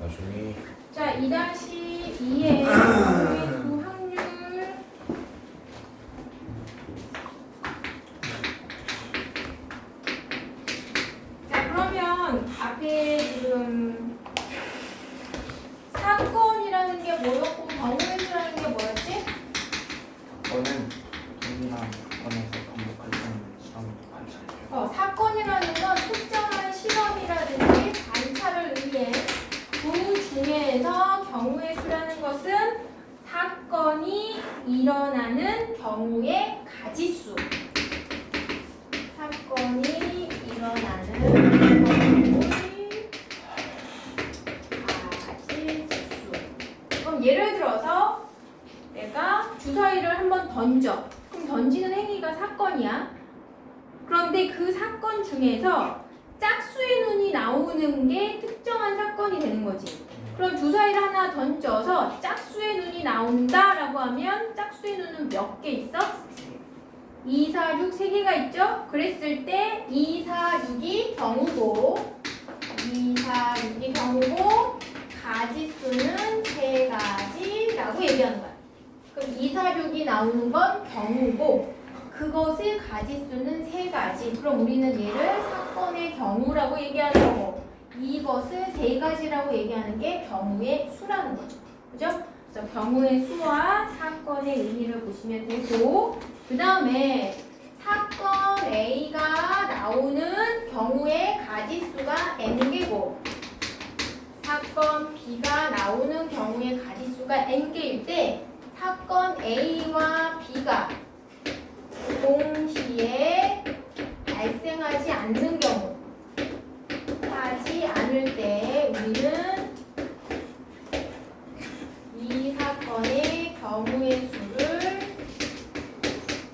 나중에 자, 2-2의 수 확률. 자, 그러면 앞에 지금 사건이라는 게 뭐였고 경우의 수라는 게 뭐였지? 사건은 동일한 사건에서 반복할 수 있는 실험을 관찰해요. 사건이라는 건 특정한 실험이라든지 관찰을 의해 그 중에서 경우의 수라는 것은 사건이 일어나는 경우의 가지수. 사건이 일어나는 경우의 가지수. 그럼 예를 들어서 내가 주사위를 한번 던져. 그럼 던지는 행위가 사건이야. 그런데 그 사건 중에서 짝수의 눈이 나오는 게 특정한 사건이 되는 거지. 그럼 주사위를 하나 던져서 짝수의 눈이 나온다라고 하면 짝수의 눈은 몇 개 있어? 2, 4, 6 3개가 있죠? 그랬을 때 2, 4, 6이 경우고 2, 4, 6이 경우고 가지수는 3가지라고 얘기하는 거야. 그럼 2, 4, 6이 나오는 건 경우고 그것의 가지수는 3가지. 그럼 우리는 얘를 사건의 경우라고 얘기하는 거고 이것을 3가지라고 얘기하는 게 경우의 수라는 거죠. 그죠? 그래서 경우의 수와 사건의 의미를 보시면 되고 그 다음에 사건 A가 나오는 경우의 가지수가 N개고 사건 B가 나오는 경우의 가지수가 N개일 때 사건 A와 B가 동시에 발생하지 않는 경우 하지 않을 때 우리는 이 사건의 경우의 수를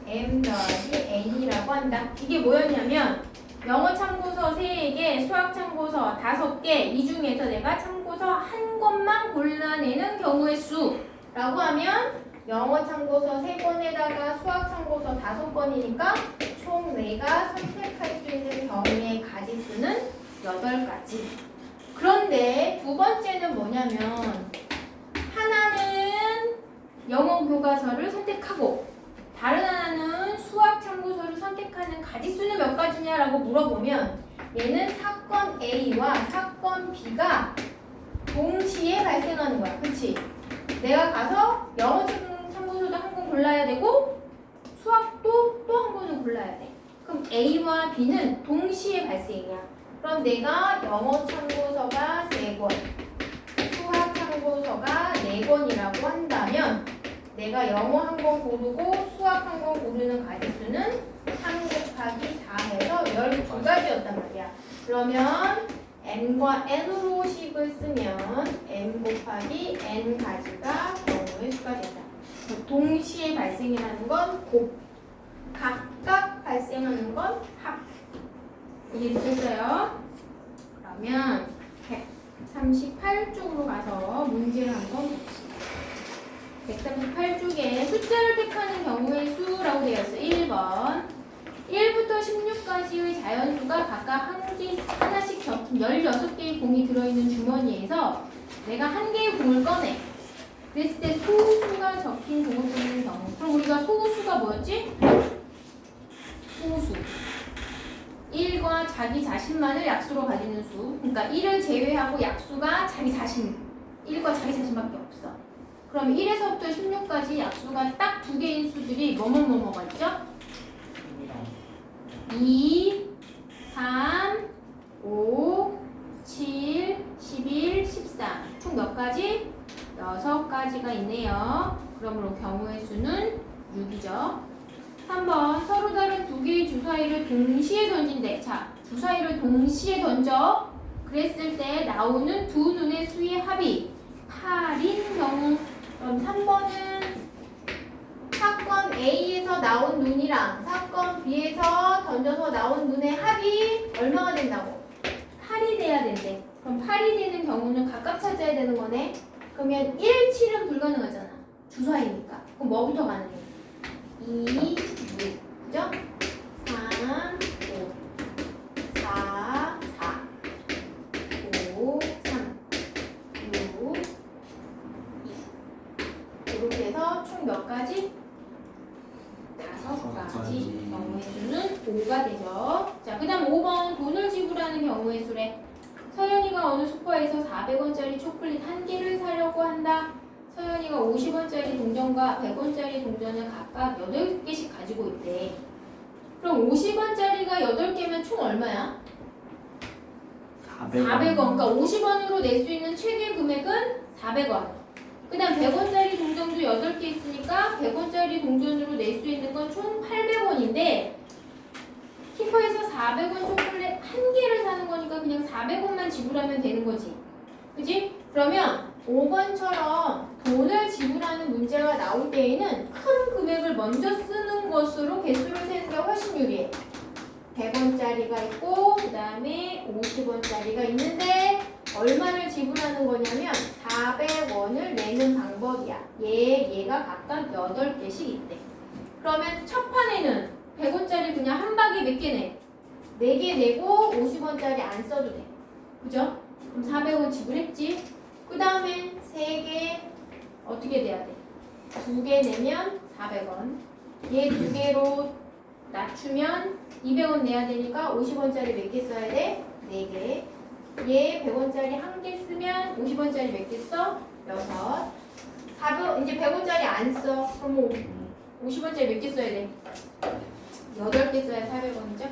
M-N이라고 한다. 이게 뭐였냐면 영어 참고서 3개, 수학 참고서 5개 이 중에서 내가 참고서 한 권만 골라내는 경우의 수라고 하면 영어 참고서 3권에다가 수학 참고서 5권이니까 총 내가 선택할 수 있는 경우의 가지수는 8가지. 그런데 두 번째는 뭐냐면 하나는 영어 교과서를 선택하고 다른 하나는 수학 참고서를 선택하는 가지수는 몇 가지냐라고 물어보면 얘는 사건 A와 사건 B가 동시에 발생하는 거야. 그치? 내가 가서 영어 참고서도 한 권 골라야 되고 수학도 또 한 권을 골라야 돼. 그럼 A와 B는 동시에 발생이야. 그럼 내가 영어 참고서가 3권, 수학 참고서가 4권이라고 한다면 내가 영어 한 권 고르고 수학 한 권 고르는 가지수는 3 곱하기 4 해서 12가지였단 말이야. 그러면 n과 n으로 식을 쓰면 n 곱하기 n가지가 경우의 수가 된다. 동시에 발생이라는 건 곱, 각각 발생하는 건 합. 이해되셨어요? 그러면 138쪽으로 가서 문제를 한번 봅시다. 138쪽에 숫자를 택하는 경우의 수라고 되어 있어. 1번 1부터 16까지의 자연수가 각각 하나씩 적힌 16개의 공이 들어있는 주머니에서 내가 한 개의 공을 꺼내. 그랬을 때 소수가 적힌 공을 꺼내는 경우. 그럼 우리가 소수가 뭐였지? 소수. 1과 자기 자신만을 약수로 가지는 수. 그러니까 1을 제외하고 약수가 자기 자신. 1과 자기 자신밖에 없어. 그럼 1에서부터 16까지 약수가 딱 2개인 수들이 뭐뭐뭐뭐가 있죠? 2, 3, 5, 7, 11, 13. 총 몇 가지? 6가지가 있네요. 그러므로 경우의 수는 6이죠. 3번 서로 다른 2개의 주사위를 동시에 던진대. 자, 주사위를 동시에 던져. 그랬을 때 나오는 두 눈의 수의 합이 8인 경우. 그럼 3번은 사건 A에서 나온 눈이랑 사건 B에서 던져서 나온 눈의 합이 얼마가 된다고? 8이 돼야 된대. 그럼 8이 되는 경우는 각각 찾아야 되는 거네. 그러면 1, 7은 불가능하잖아. 주사위니까. 그럼 뭐부터 가능해? 2, 6. 그죠? 3, 5, 4, 4, 5, 3, 총 몇 가지? 5가지 경우의 수는 5가 되죠. 자, 그 다음 5번 돈을 지불하는 경우의 수래. 서연이가 어느 슈퍼에서 400원짜리 초콜릿 1개를 사려고 한다. 서연이가 50원짜리 동전과 100원짜리 동전을 각각 8개씩 가지고 있대. 그럼 50원짜리가 8개면 총 얼마야? 400원. 그러니까 50원으로 낼 수 있는 최대 금액은 400원. 그 다음 100원짜리 동전도 8개 있으니까 100원짜리 동전으로 낼 수 있는 건 총 800원인데 슈퍼에서 400원 초콜릿 1개를 사는 거니까 그냥 400원만 지불하면 되는 거지. 그지? 그러면 5번처럼 돈을 지불하는 문제가 나올 때에는 큰 금액을 먼저 쓰는 것으로 개수를 세는 게 훨씬 유리해. 100원짜리가 있고 그 다음에 50원짜리가 있는데 얼마를 지불하는 거냐면 400원을 내는 방법이야. 얘가 각각 8개씩 있대. 그러면 첫 판에는 100원짜리 그냥 한 박에 몇 개 내? 4개 내고 50원짜리 안 써도 돼. 그죠? 그럼 400원 지불했지? 그 다음엔 3개 어떻게 돼야 돼? 2개 내면 400원. 얘 2개로 낮추면 200원 내야 되니까 50원짜리 몇 개 써야 돼? 4개. 얘 100원짜리 1개 쓰면 50원짜리 몇 개 써? 6. 400, 이제 100원짜리 안 써. 그럼 50원짜리 몇 개 써야 돼? 8개 써야 400원이죠?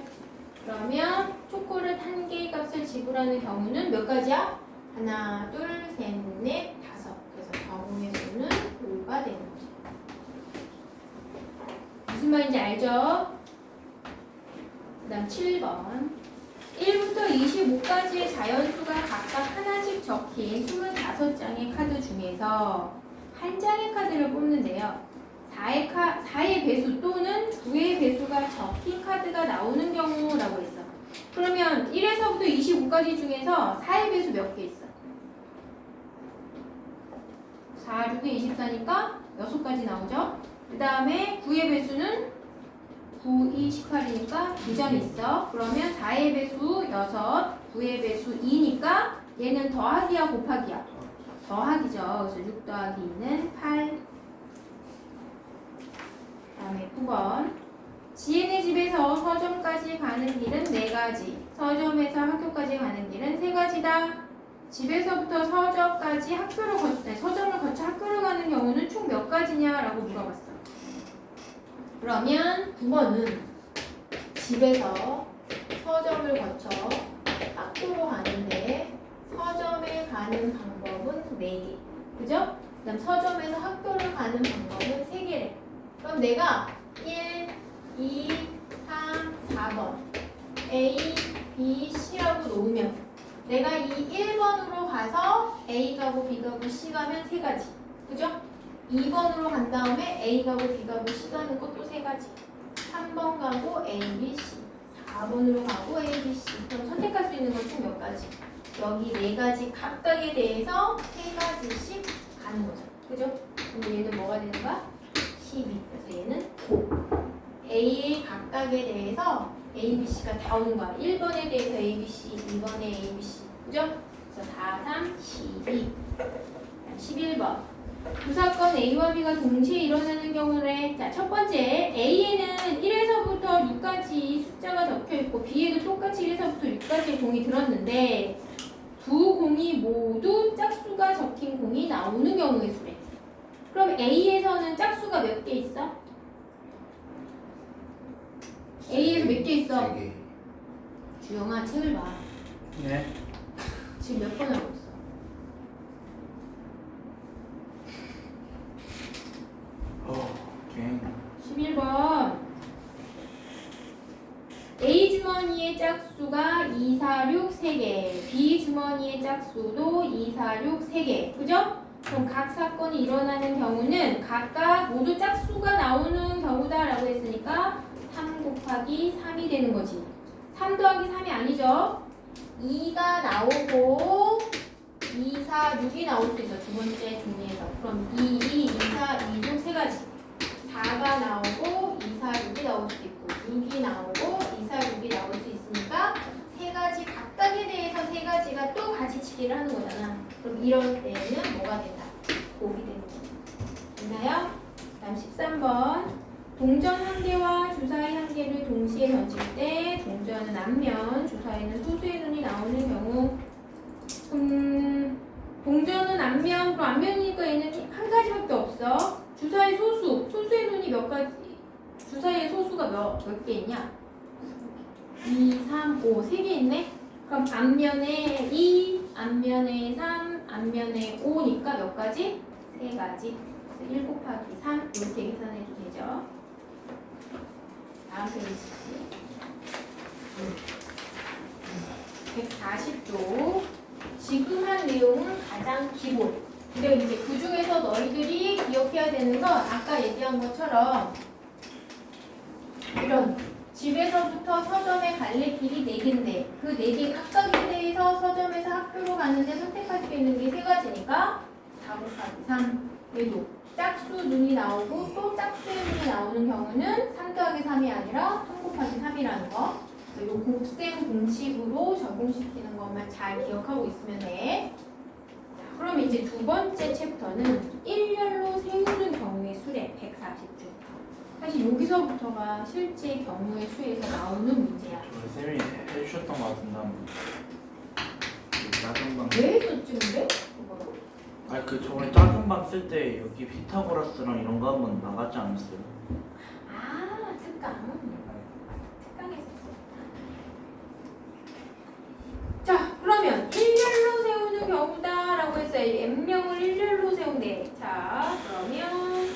그러면 초콜릿 1개의 값을 지불하는 경우는 몇 가지야? 하나, 둘, 셋, 넷, 5. 그래서 경우의 수는 5가 되는 거죠. 무슨 말인지 알죠? 그 다음 7번 1부터 25까지의 자연수가 각각 하나씩 적힌 25장의 카드 중에서 한 장의 카드를 뽑는데요. 4의 배수 또는 2의 배수가 적힌 카드가 나오는 경우라고 했어. 그러면 1에서부터 25까지 중에서 4의 배수 몇 개 있어? 4, 6에 24니까 6가지 나오죠? 그 다음에 9의 배수는 9, 2, 18이니까 2점 있어. 그러면 4의 배수 6, 9의 배수 2니까 얘는 더하기야 곱하기야? 더하기죠. 그래서 6 더하기 2는 8. 다음에 9번 지혜네 집에서 서점까지 가는 길은 4가지, 서점에서 학교까지 가는 길은 3가지다. 집에서부터 서점까지 서점을 거쳐 학교를 가는 경우는 총 몇 가지냐라고 물어봤어. 그러면 9번은 집에서 서점을 거쳐 학교로 가는데 서점에 가는 방법은 4개. 그죠? 그 다음 서점에서 학교를 가는 방법은 3개래. 그럼 내가 1, 2, 3, 4번 A, B, C라고 놓으면 내가 이 1번으로 가서 A 가고 B 가고 C 가면 3가지. 그죠? 2번으로 간 다음에 A 가고 B 가고 C 가는 것도 3가지. 3번 가고 A, B, C. 4번으로 가고 A, B, C. 그럼 선택할 수 있는 건 총 몇 가지? 여기 4가지 각각에 대해서 3가지씩 가는 거죠. 그죠? 그럼 얘는 뭐가 되는 거야? 12. 그래서 얘는 5. A의 각각에 대해서 A, B, C가 다 오는 거야. 1번에 대해서 A, B, C, 2번에 A, B, C. 그죠? 그래서 4, 3, 12. 11번. 두 사건 A와 B가 동시에 일어나는 경우래. 자, 첫 번째 A에는 1에서부터 6까지 숫자가 적혀있고 B에도 똑같이 1에서부터 6까지의 공이 들었는데 두 공이 모두 짝수가 적힌 공이 나오는 경우의 수래. 그럼 A에서는 짝수가 몇 개 있어? A에서 몇 개 있어? 3개. 주영아 책을 봐. 네. 지금 몇 번 하고 있어? 오케이. 11번 A 주머니의 짝수가 2, 4, 6, 3개 B 주머니의 짝수도 2, 4, 6, 3개 그죠? 그럼 각 사건이 일어나는 경우는 각각 모두 짝수가 나오는 경우다라고 했으니까 3 곱하기 3이 되는 거지. 3 더하기 3이 아니죠? 2가 나오고 2, 4, 6이 나올 수 있어. 두 번째 종류에서. 그럼 2, 2, 2, 4, 2, 6 세 가지. 4가 나오고 2, 4, 6이 나올 수 있고 6이 나오고 2, 4, 6이 나올 수 있으니까 세 가지 각각에 대해서 세 가지가 또 가지치기를 하는 거잖아. 그럼 이럴 때는 뭐가 된다? 곱이 되는 거죠. 됐나요? 다음 13번. 동전 한 개와 주사위 한 개를 동시에 던질 때 동전은 앞면, 주사위는 소수의 눈이 나오는 경우. 동전은 앞면, 그럼 앞면이니까 얘는 한 가지밖에 없어. 주사위 소수의 눈이 몇 가지? 주사위의 소수가 몇 개 있냐? 2, 3, 5, 3개 있네? 그럼 앞면에 2, 앞면에 3, 앞면에 5니까 몇 가지? 3가지. 1 곱하기 3 이렇게 계산해도 되죠. 다음 페이지 140쪽. 지금 한 내용은 가장 기본. 근데 이제 그 중에서 너희들이 기억해야 되는 건 아까 얘기한 것처럼 이런 집에서부터 서점에 갈래길이 4개인데 그 4개 각각에 대해서 서점에서 학교로 가는데 선택할 수 있는 게 3가지니까 4 곱하기 3. 얘도 짝수 눈이 나오고 또 짝수의 눈이 나오는 경우는 3 더하기 3이 아니라 3 곱하기 3이라는 거. 이 곱셈 공식으로 적용시키는 것만 잘 기억하고 있으면 돼. 자, 그럼 이제 두 번째 챕터는 일렬로 세우는 경우의 수래 140쪽. 사실 여기서부터가 실제 경우의 수에서 나오는 문제야. 저 쌤이 해주셨던 것 같은데 짜증방. 왜 했었지 근데? 그거를? 아니 그 저번에 짜증방 쓸 때 여기 피타고라스랑 이런 거 한번 나갔지 않았어요? 아 특강 했었어. 자 그러면 일렬로 세우는 경우다라고 했어요. M명을 일렬로 세운대. 자 그러면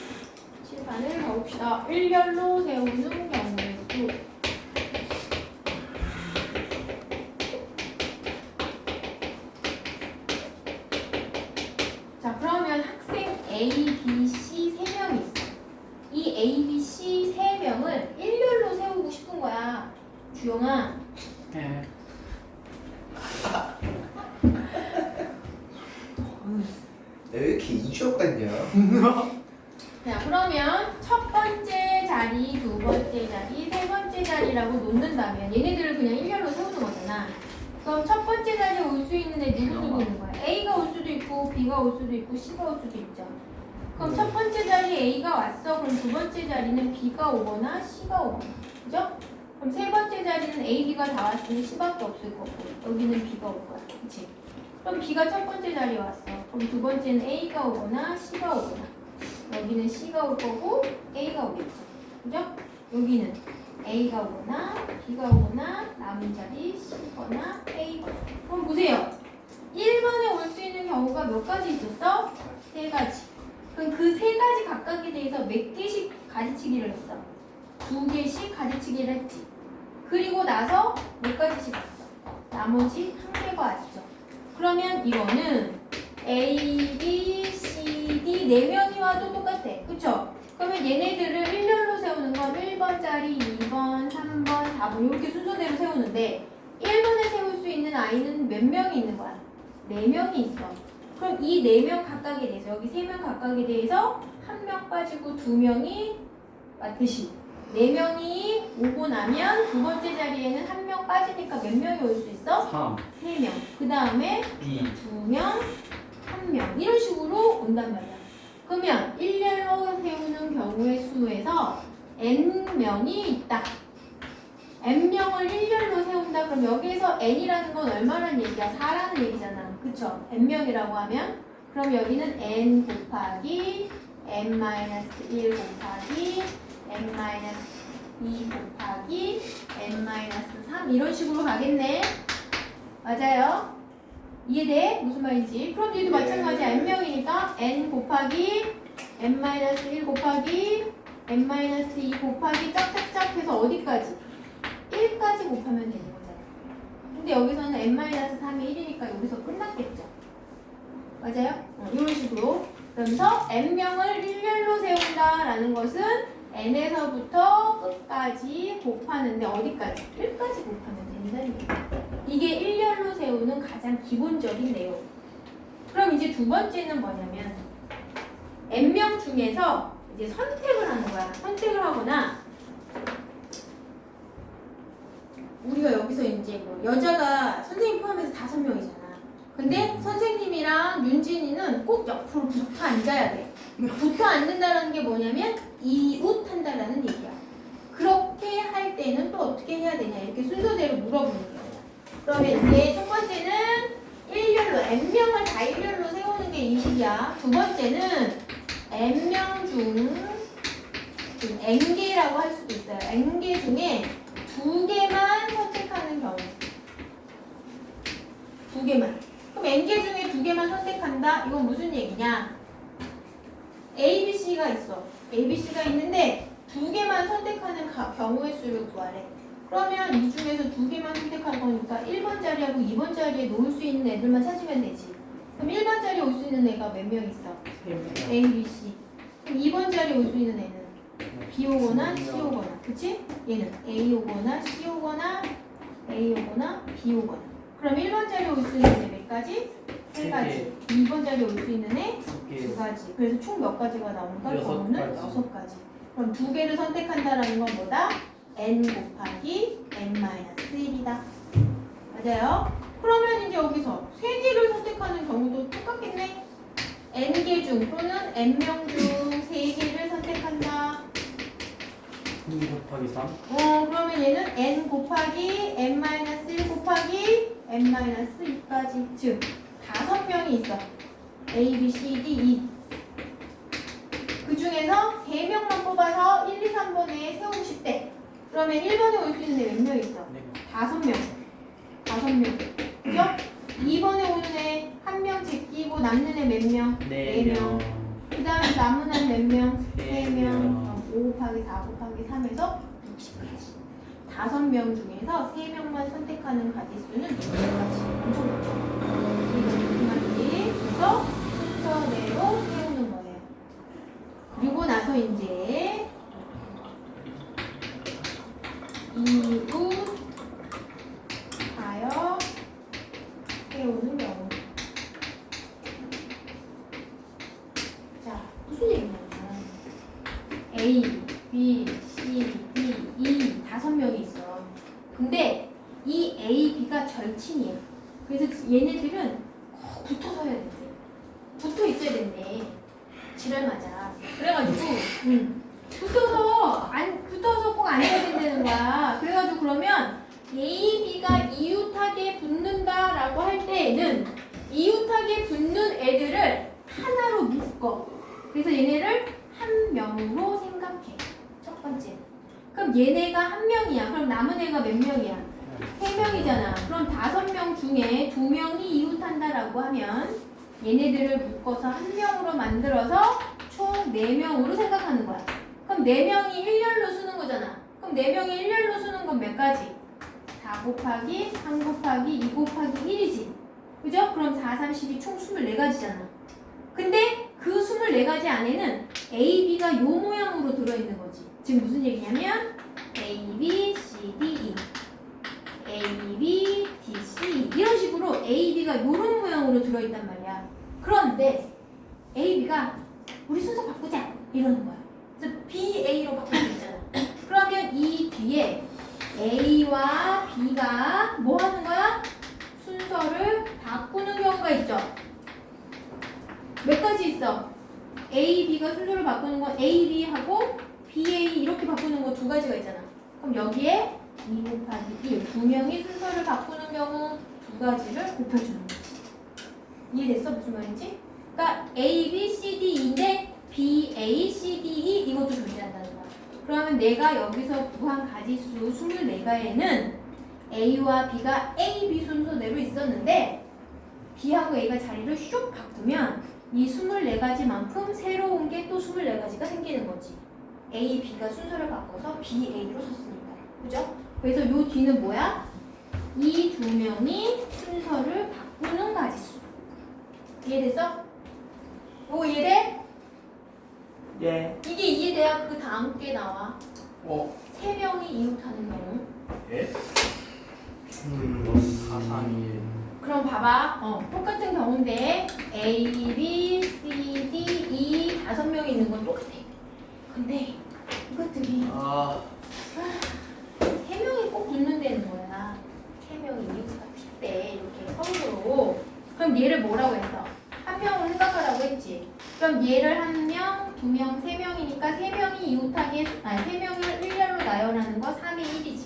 칠판을 가봅시다. 일렬로 세우는 경우의 수. 자 그러면 학생 A, B, C 3명이 있어. 이 A, B, C 3명을 일렬로 세우고 싶은 거야. 주영아. 네. 왜 이렇게 이주업 같냐? 자 그러면 첫 번째 자리, 두 번째 자리, 세 번째 자리라고 놓는다면 얘네들을 그냥 일렬로 세우는 거잖아. 그럼 첫 번째 자리에 올 수 있는 애 누구 있는 거야? A가 올 수도 있고 B가 올 수도 있고 C가 올 수도 있죠. 그럼 첫 번째 자리에 A가 왔어. 그럼 두 번째 자리는 B가 오거나 C가 오거나. 그죠? 그럼 세 번째 자리는 A, B가 다 왔으니 C밖에 없을 거고 여기는 B가 올 거야. 그치? 그럼 B가 첫 번째 자리에 왔어. 그럼 두 번째는 A가 오거나 C가 오거나 여기는 C가 올 거고 A가 오겠죠. 그죠? 여기는 A가 오거나 B가 오거나 남은 자리 C거나 A거나. 그럼 보세요. 1번에 올 수 있는 경우가 몇 가지 있었어? 3가지. 그럼 그 3가지 각각에 대해서 몇 개씩 가지치기를 했어? 2개씩 가지치기를 했지. 그리고 나서 몇 가지씩 왔어? 나머지 1개가 왔죠. 그러면 이거는 A, B, C, D 4명이 와도 똑같아. 그쵸? 그러면 얘네들을 일렬로 세우는 건 1번짜리, 2번, 3번, 4번 이렇게 순서대로 세우는데 1번에 세울 수 있는 아이는 몇 명이 있는 거야? 4명이 있어. 그럼 이 4명 각각에 대해서 여기 3명 각각에 대해서 1명 빠지고 2명이 맞듯이 4명이 오고 나면 두 번째 자리에는 1명 빠지니까 몇 명이 올 수 있어? 3, 3명. 그 다음에 2, 2명, 1명 이런 식으로 온단 말이야. 그러면 일렬로 세우는 경우의 수에서 n명이 있다. n명을 일렬로 세운다. 그럼 여기에서 n이라는 건 얼마라는 얘기야? 4라는 얘기잖아. 그쵸? n명이라고 하면 그럼 여기는 n 곱하기 n-1 곱하기 n-2 곱하기 n-3 이런 식으로 가겠네. 맞아요? 이해돼? 무슨 말인지. 그럼 얘도 마찬가지야. n명이니까 n 곱하기 n-1 곱하기 n-2 곱하기 짝짝짝 해서 어디까지? 1까지 곱하면 되는 거잖아. 근데 여기서는 n-3이 1이니까 여기서 끝났겠죠. 맞아요? 이런 식으로. 그러면서 n명을 일렬로 세운다라는 것은 n에서부터 끝까지 곱하는데 어디까지? 1까지 곱하면 된다는 얘기예요. 이게 일렬로 세우는 가장 기본적인 내용. 그럼 이제 두 번째는 뭐냐면 n명 중에서 이제 선택을 하는 거야. 선택을 하거나 우리가 여기서 이제 뭐 여자가 선생님 포함해서 5명이잖아. 근데 선생님이랑 윤진이는 꼭 옆으로 붙어 앉아야 돼. 붙어 앉는다라는 게 뭐냐면 이웃한다라는 얘기야. 그렇게 할 때는 또 어떻게 해야 되냐 이렇게 순서대로 물어보는 거예요. 그러면 이제 첫 번째는 일렬로 n명을 다 일렬로 세우는 게 이식이야. 두 번째는 n명 중 n개라고 할 수도 있어요. n개 중에 2개만 선택하는 경우. 2개만. 그럼 n개 중에 2개만 선택한다? 이건 무슨 얘기냐? A, B, C가 있어. A, B, C가 있는데 2개만 선택하는 경우의 수를 구하래. 그러면 이 중에서 2개만 선택할 거니까 1번 자리하고 2번 자리에 놓을 수 있는 애들만 찾으면 되지. 그럼 1번 자리에 올 수 있는 애가 몇 명 있어? A, B, C. 그럼 2번 자리에 올 수 있는 애는 B 오거나 C 오거나. 그치? 얘는 A 오거나 C 오거나 A 오거나 B 오거나. 그럼 1번 자리에 올 수 있는 애 몇 가지? 3가지. 2번 자리에 올 수 있는 애 2가지. 그래서 총 몇 가지가 나오는가? 경우는 6가지. 그럼 2개를 선택한다라는 건 뭐다? n 곱하기 n-1이다. 맞아요? 그러면 이제 여기서 3개를 선택하는 경우도 똑같겠네. n개 중 또는 n명 중 3개를 선택한다. 2 곱하기 3. 그러면 얘는 n 곱하기 n-1 곱하기 n-2까지. 즉 5명이 있어. A, B, C, D, E. 그 중에서 3명만 뽑아서 1, 2, 3번에 세우고 싶대. 그러면 1번에 올 수 있는 애 몇 명 있어? 5명. 5명. 그죠? 2번에 오는 애 1명 제끼고 남는 애 몇 명? 4명. 그 다음에 남은 애 몇 명? 3명. 5 곱하기 4 곱하기 3에서 60까지. 5명 중에서 3명만 선택하는 가지수는 60까지. 엄청 많죠? 이거 무슨 말인지. 그래서 순서대로 세우는 거예요. 그리고 나서 이제 이웃 하여 세우는 경우. 자, 무슨 얘기냐면 A, B, C, D, E 5명이 있어. 근데 이 A, B가 절친이야. 그래서 얘네들은 꼭 붙어서 해야 된대. 붙어 있어야 된대. 지랄 맞아. 그래가지고 붙어서 꼭 안 해야 된다는 거야. 그래가지고 그러면 A, B가 이웃하게 붙는다라고 할 때에는 이웃하게 붙는 애들을 하나로 묶어. 그래서 얘네를 한 명으로 생각해. 첫 번째. 그럼 얘네가 한 명이야. 그럼 남은 애가 몇 명이야? 3명이잖아. 그럼 5명 중에 2명이 이웃한다라고 하면 얘네들을 묶어서 한 명으로 만들어서 총 4명으로 생각하는 거야. 그럼 4명이 일렬로 쓰는 거잖아. 그럼 4명이 일렬로 쓰는 건 몇 가지? 4 곱하기 3 곱하기 2 곱하기 1이지. 그죠? 그럼 4, 3, 12 총 24가지잖아. 근데 그 24가지 안에는 A, B가 요 모양으로 들어있는 거지. 지금 무슨 얘기냐면 A, B, C, D, E A, B, D, C 이런 식으로 A, B가 요런 모양으로 들어있단 말이야. 그런데 A, B가 우리 순서 바꾸자 이러는 거야. 그래서 B, A로 바꾸면 되잖아. 그러면 이 뒤에 A와 B가 뭐 하는 거야? 순서를 바꾸는 경우가 있죠. 몇 가지 있어? A, B가 순서를 바꾸는 건 A, B하고 B, A 이렇게 바꾸는 거 2가지가 있잖아. 그럼 여기에 2 곱하기 1 2명이 순서를 바꾸는 경우 2가지를 곱해주는 거지. 이해됐어? 무슨 말인지? 그러니까 A, B, C, D, E인데 B, A, C, D, E 이것도 존재한다는 거야. 그러면 내가 여기서 구한 가지수 24가에는 A와 B가 A, B 순서대로 있었는데 B하고 A가 자리를 슉 바꾸면 이 24가지만큼 새로운 게 또 24가지가 생기는 거지. A, B가 순서를 바꿔서 B, A로 썼으니까. 그죠? 그래서 요 뒤는 뭐야? 이 2명이 순서를 바꾸는 가지수. 이해됐어? 오, 이해돼? 예. 이게 이해돼야 그 다음 게 나와. 3명이 이웃하는 경우. 예? 4, 3, 2, 1. 그럼 봐봐. 똑같은 경우인데 A, B, C, D, E 5명이 있는 건 똑같아. 근데 이것들이 3명이 꼭 붙는다는 거야. 3명이 이웃가 핏대 이렇게 서로. 그럼 얘를 뭐라고 했어? 한 명을 생각하라고 했지. 그럼 얘를 1명, 2명, 3명이니까 3명이 이웃하게, 아니 3명을 일렬로 나열하는 거 3의 1이지.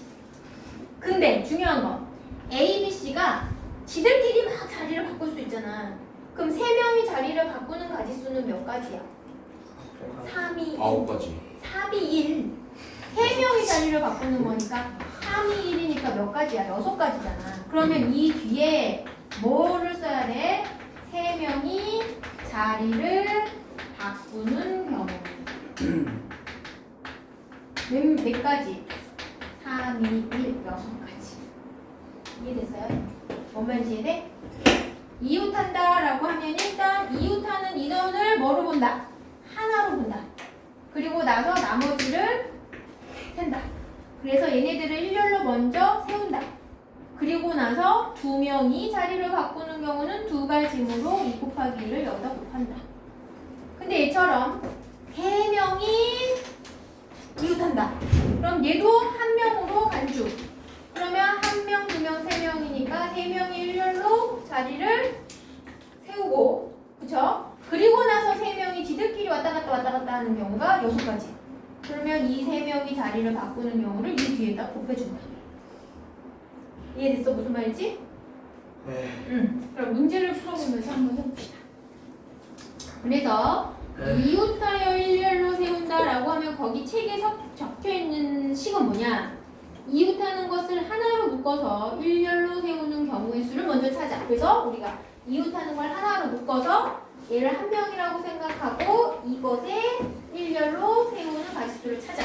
근데 중요한 거 A, B, C가 지들끼리 막 자리를 바꿀 수 있잖아. 그럼 3명이 자리를 바꾸는 가지수는 몇 가지야? 3이 1. 9가지. 3이 1. 3명이 자리를 바꾸는 거니까 3이 1이니까 몇 가지야? 6가지잖아. 그러면 이 뒤에 뭐를 써야 돼? 3명이 자리를 바꾸는 경우. 몇 가지? 3, 2, 1, 6가지. 이해됐어요? 뭔 말인지 이해돼? 이웃한다 라고 하면 일단 이웃하는 인원을 뭐로 본다? 하나로 본다. 그리고 나서 나머지를 센다. 그래서 얘네들을 일렬로 먼저 세운다. 그리고 나서 2명이 자리를 바꾸는 경우는 2가지므로 2 곱하기 1을 여기다 곱한다. 근데 얘처럼 3명이 이웃한다. 그럼 얘도 1명으로 간주. 그러면 1명, 2명, 3명이니까 3명이 일렬로 자리를 세우고, 그쵸? 그리고 나서 3명이 지들끼리 왔다 갔다 하는 경우가 6가지. 그러면 이 3명이 자리를 바꾸는 경우를 이 뒤에다 곱해준다. 이해됐어? 무슨 말인지? 네. 그럼 문제를 풀어보면서 한번 해봅시다. 그래서 이웃하여 일렬로 세운다라고 하면 거기 책에 적혀있는 식은 뭐냐? 이웃하는 것을 하나로 묶어서 일렬로 세우는 경우의 수를 먼저 찾아. 그래서 우리가 이웃하는 걸 하나로 묶어서 얘를 1명이라고 생각하고 이것에 일렬로 세우는 가지수를 찾아.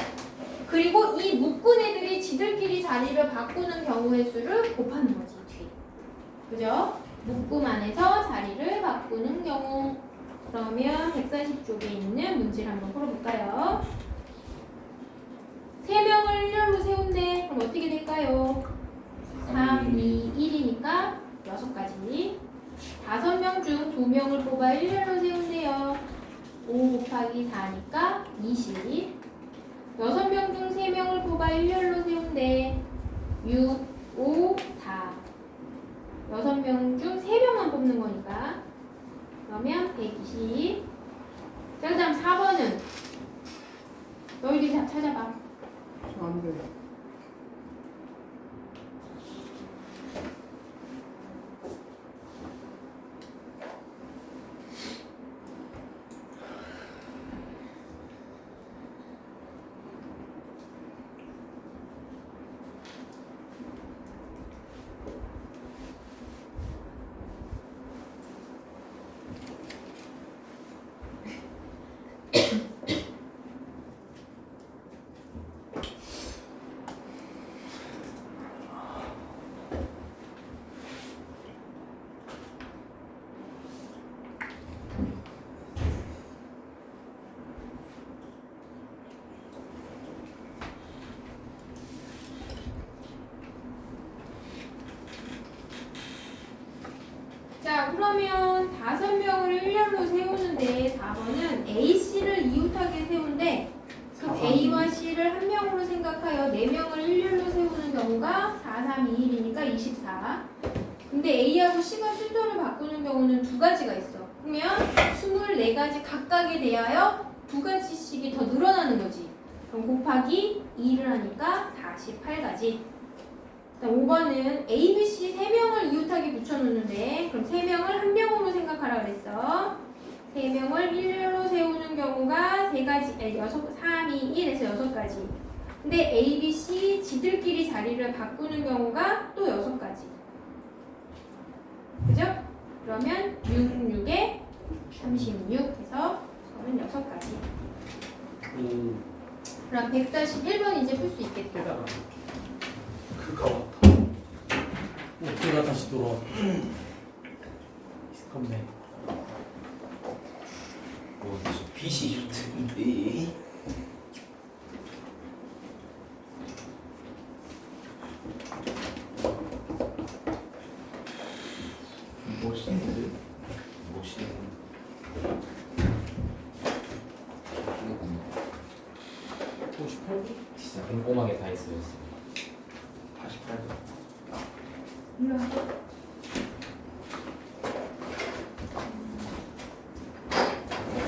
그리고 이 묶은 애들이 지들끼리 자리를 바꾸는 경우의 수를 곱하는 거지. 뒤에. 그죠? 묶음 안에서 자리를 바꾸는 경우. 그러면 140쪽에 있는 문제를 한번 풀어볼까요? 3명을 일렬로 세운대. 그럼 어떻게 될까요? 3, 2, 1이니까 6가지. 5명 중 2명을 뽑아 일렬로 세운대요. 5 곱하기 4니까 20. 6명 중 3명을 뽑아 일렬로 세운대. 6, 5, 4. 6명 중 3명만 뽑는 거니까. 그러면 120. 자, 그 다음 4번은 너희들이 다 찾아봐. 안 돼. 자, 그러면 5명을 일렬로 세우는데 4번은 A, C를 이웃하게 세운데 그 A와 C를 1명으로 생각하여 4명을 일렬로 세우는 경우가 4, 3, 2, 1이니까 24. 근데 A하고 C가 순서를 바꾸는 경우는 2가지가 있어. 그러면 24가지 각각에 대하여 2가지씩이 더 늘어나는 거지. 그럼 곱하기 2를 하니까 48가지. 5번은 A, B, C 3명을 이웃하게 붙여놓는데 그럼 3명을 1명으로 생각하라 그랬어. 3명을 일렬로 세우는 경우가 3가지, 3, 2, 1에서 6가지. 근데 A, B, C 지들끼리 자리를 바꾸는 경우가 또 6가지. 그죠? 그러면 6, 6에 36 해서 36가지. 그럼 141번 이제 풀 수 있겠다. 깨달아. 그거 같아. 어깨가 다시 돌아와. 겁네. 뭐지? 빛이 좋던데. 멋있는데? 멋있는. 58분? 진짜 꼼꼼하게 다 했어요. 48도. 일로 와.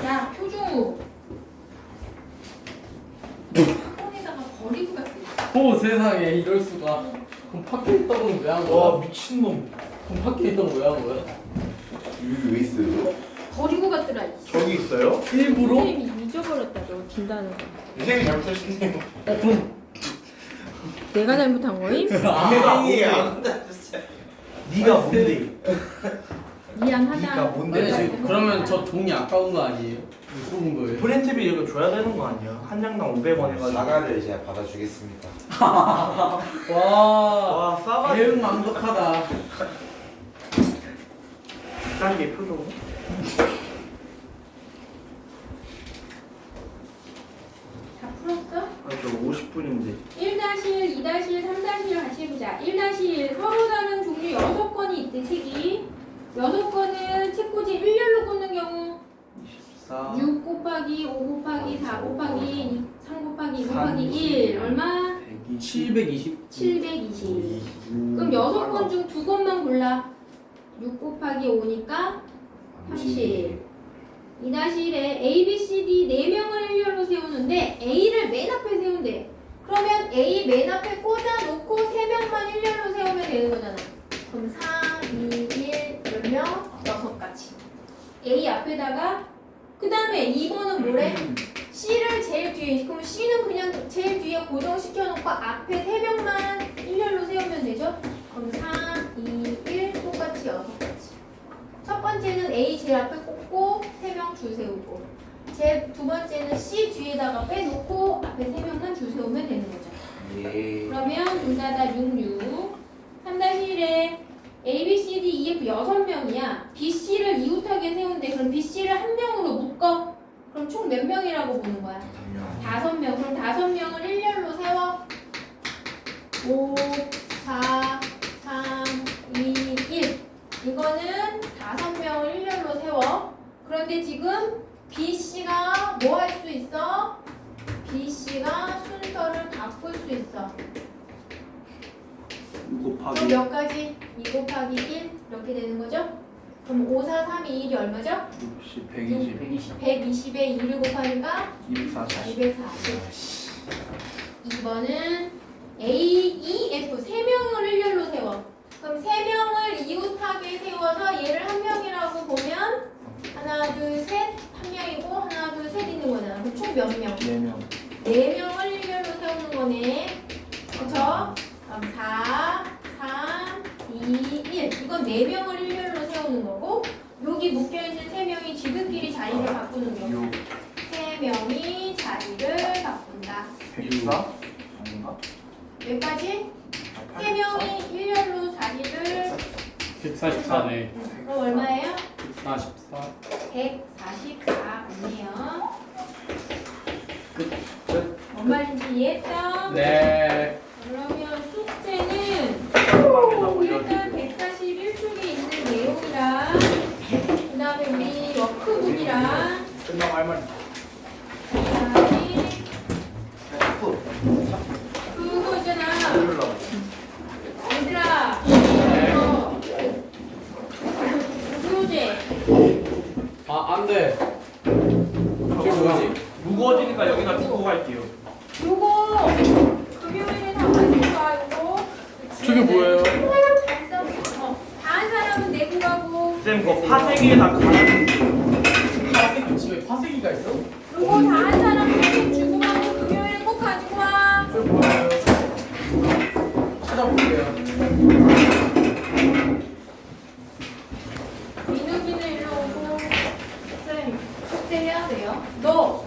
자, 오 세상에 이럴 수가. 그럼 밖에 있던 건 왜 한 와 거야? 미친놈. 그럼 밖에 있던 건 왜 한 거야? 여기 왜 있어요? 버리고 갔더라. 저기 있어요? 일부러? 선생님이 잊어버렸다. 너 준다는 거. 선생님 잘못하셨네요. 그럼 내가 잘못한 거임? 선생님이 안 닫았어요. 네가 뭔데? 네가 미안하다. 뭔데? 아니 지금 그러면 저 종이 아까운 거 아니에요? 왜 쏘은 거예요? 프린트비 이거 줘야 되는 거 아니야? 한 장당 500원 해가지고. 사과를 제가 받아주겠습니다. 와 와 싸가지. 대응 완벽하다. 단계 표정. 다 풀었어? 아저 50분인데. 1-1, 2-1, 3-1 같이 해보자. 1-1 서로 다른 종류 6건이 있대 책이. 6건은 책꽂이 일렬로 꽂는 경우 24. 6 곱하기 5 곱하기 4 곱하기 3 곱하기 2 곱하기 1 얼마? 720. 720. 그럼 6건 중 2건만 골라. 6 곱하기 5니까 30. 2-1에 A, B, C, D 4명을 일렬로 세우는데 A를 맨 앞에 세운대. 그러면 A 맨 앞에 꽂아놓고 3명만 일렬로 세우면 되는 거잖아. 그럼 3, 2, 1, 10명, 6가지. A 앞에다가 그 다음에 2번은 뭐래? C를 제일 뒤에. 그럼 C는 그냥 제일 뒤에 고정시켜놓고 앞에 3명만 일렬로 세우면 되죠? 그럼 3, 2, 1 똑같이 6가지. 첫 번째는 A 제일 앞에 꽂고 3명 줄 세우고 두 번째는 C 뒤에다가 빼놓고 앞에 3명만 줄 세우면 되는 거죠. 예. 그러면 둘 다 66. 3-1에 A, B, C, D, E, F 6명이야. B, C를 이웃하게 세운대. 그럼 B, C를 한 명으로 묶어. 그럼 총 몇 명이라고 보는 거야? 5명. 그럼 5명을 일렬로 세워. 5, 4, 3, 2, 1. 이거는 5명을 일렬로 세워. 그런데 지금 BC가 뭐 할 수 있어? BC가 순서를 바꿀 수 있어. 6 그럼 곱하기. 몇 가지? 2 곱하기 1 이렇게 되는 거죠? 그럼 5, 4, 3, 2, 1이 얼마죠? 60, 120, 120에 2를 곱하니까 240. 240. 2번은 A, E, F 3명을 일렬로 세워. 그럼 3명을 이웃하게 세워서 얘를 한 명이라고 보면 하나, 둘, 셋, 한 명이고 하나, 둘, 셋 있는 거잖아. 그럼 총 몇 명? 4명. 4명을 일렬로 세우는 거네. 그쵸? 그럼 4, 3, 2, 1. 이건 4명을 일렬로 세우는 거고 여기 묶여있는 3명이 지들끼리 자리를 바꾸는 경우 6, 3명이 자리를 바꾼다. 104? 아닌가? 여기까지 3명이 일렬로 자리를 144네. 그럼 얼마예요? 144. 144 맞네요. 끝. 뭔 말인지 이해했어? 네. 그러면 숙제는 깜빡이나 일단 올려주고. 141쪽에 있는 내용이랑 그 다음에 우리 워크북이랑 끝나고 할 말. 그 다음에 그거 있잖아. 올려주려고. 얘들아 이거 교재 아 안돼. 저게 뭐지? 무거워지니까 여기다 두고 갈게요. 요거 금요일에 다 가지고 가 요거 저게 뭐예요? 다 한 사람은 내고 가고 쌤, 그거 파쇄기에다 갈아주세요. 파쇄기 집에 파쇄기가 있어? 요거 다 한 사람은 내고 주고 가고 금요일에 꼭 가지고 와. 저게 뭐예요? 찾아볼게요. 민욱이는 일로 오고 쌤 숙제 해야 돼요. 너